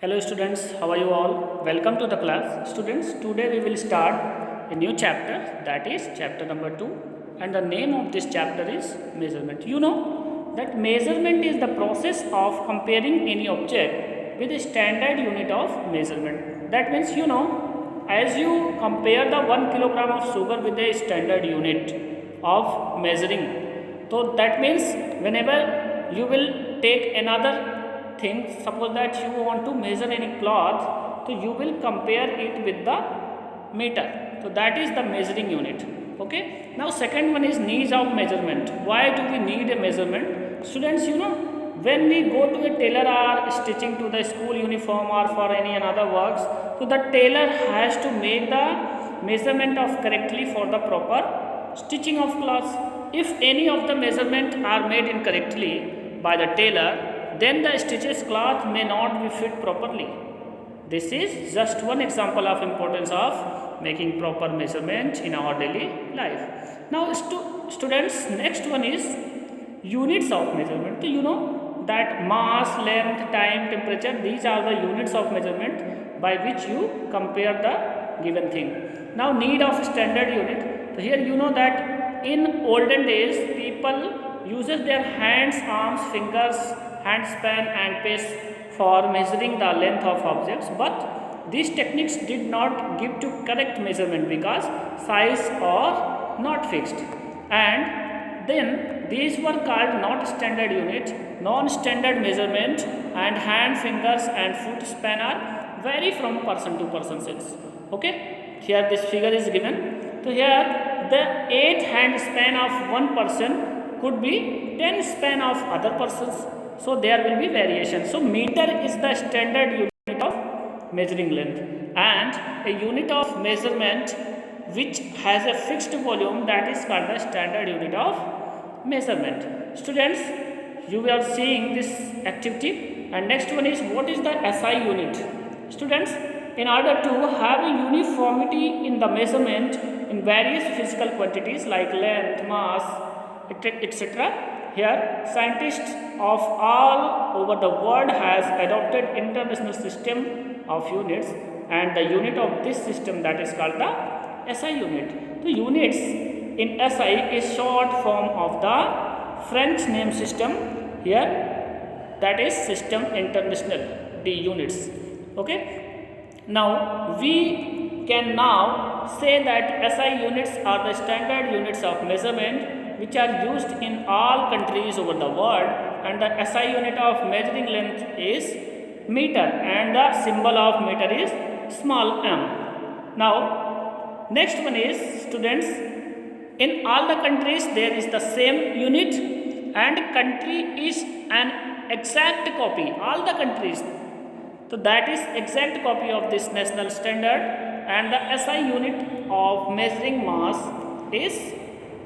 Hello students, how are you all? Welcome to the class. Students, today we will start a new chapter, that is chapter number 2, and the name of this chapter is measurement. You know that measurement is the process of comparing any object with a standard unit of measurement. That means as you compare the 1 kilogram of sugar with a standard unit of measuring, so that means whenever you will take another thing, suppose that you want to measure any cloth, so you will compare it with the meter, so that is the measuring unit. Okay, now second one is needs of measurement. Why do we need a measurement? Students, when we go to a tailor or stitching to the school uniform or for any another works, so the tailor has to make the measurement of correctly for the proper stitching of clothes. If any of the measurement are made incorrectly by the tailor, then the stitches cloth may not be fit properly. This is just one example of importance of making proper measurement in our daily life. Now students, next one is units of measurement. So you know that mass, length, time, temperature, these are the units of measurement by which you compare the given thing. Now need of standard unit. So here you know that in olden days people uses their hands, arms, fingers, handspan and pace for measuring the length of objects, but these techniques did not give to correct measurement because size are not fixed, and then these were called not standard unit, non-standard measurement, and hand, fingers and foot span are vary from person to person sense. Okay, here this figure is given. So here the 8 hand span of one person could be 10 span of other persons, so there will be variation. So meter is the standard unit of measuring length, and a unit of measurement which has a fixed volume, that is called the standard unit of measurement. Students, you are seeing this activity, and next one is what is the SI unit. Students, in order to have a uniformity in the measurement in various physical quantities like length, mass, etc., here scientists of all over the world has adopted international system of units, and the unit of this system, that is called the SI unit. The units in SI is short form of the French name system here, that is system international, the units. Okay, now we can now say that SI units are the standard units of measurement which are used in all countries over the world, and the SI unit of measuring length is meter, and the symbol of meter is small m. Now next one is, students, in all the countries there is the same unit, and country is an exact copy, all the countries, so that is exact copy of this national standard, and the SI unit of measuring mass is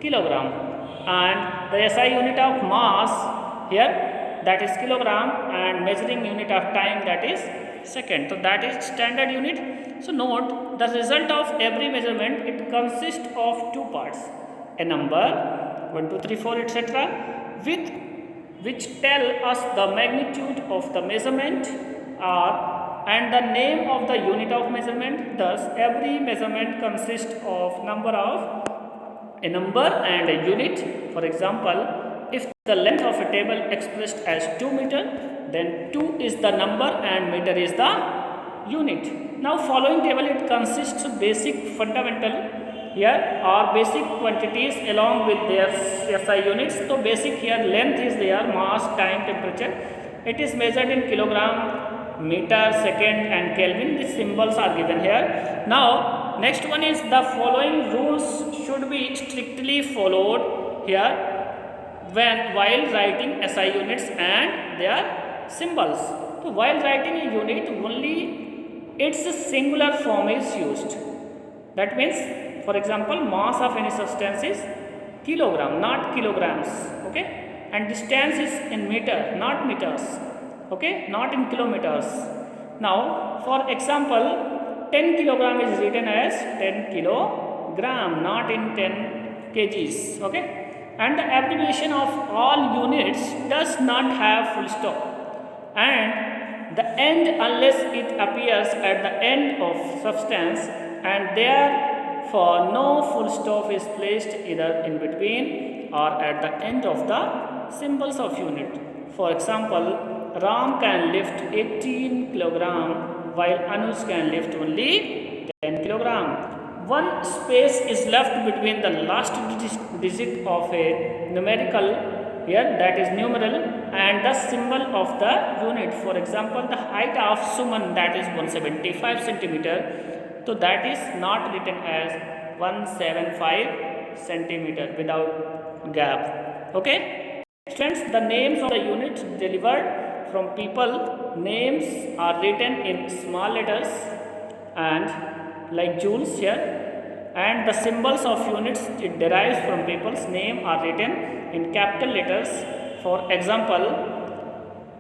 kilogram, and the SI unit of mass here, that is kilogram, and measuring unit of time, that is second, so that is standard unit. So note the result of every measurement, it consists of two parts, a number 1 2 3 4 etc., with which tell us the magnitude of the measurement and the name of the unit of measurement. Thus every measurement consists of number of a number and a unit. For example, if the length of a table expressed as 2 meter, then 2 is the number and meter is the unit. Now following table, it consists of basic fundamental here or basic quantities along with their SI units. So basic here, length is there, mass, time, temperature, it is measured in kilogram, meter, second and Kelvin. These symbols are given here. Now next one is the following rules should be strictly followed here while writing SI units and their symbols. So while writing a unit, only its singular form is used. That means, for example, mass of any substance is kilogram, not kilograms. Okay, and distance is in meter, not meters. Okay, not in kilometers. Now for example, 10 kilogram is written as 10 kilogram, not in 10 kgs. Okay, and the abbreviation of all units does not have full stop, and the end unless it appears at the end of substance, and therefore no full stop is placed either in between or at the end of the symbols of unit. For example, Ram can lift 18 kilogram while Anuj can lift only 10 kilogram. One space is left between the last digit of a numerical here, that is numeral, and the symbol of the unit. For example, the height of Suman, that is 175 centimeter, so that is not written as 175 centimeter without gap. Okay, students, the names of the units delivered from people, names are written in small letters and like joules here, and the symbols of units it derives from people's name are written in capital letters. For example,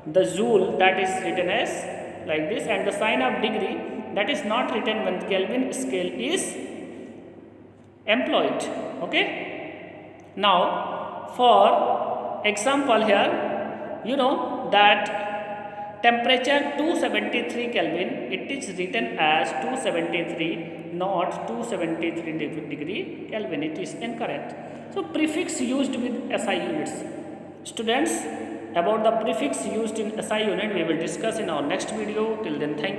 the joule, that is written as like this, and the sign of degree, that is not written when Kelvin scale is employed. Okay, now for example here, you know that temperature 273 Kelvin, it is written as 273, not 273 degree Kelvin. It is incorrect. So prefix used with SI units. Students, about the prefix used in SI unit we will discuss in our next video. Till then, thank you.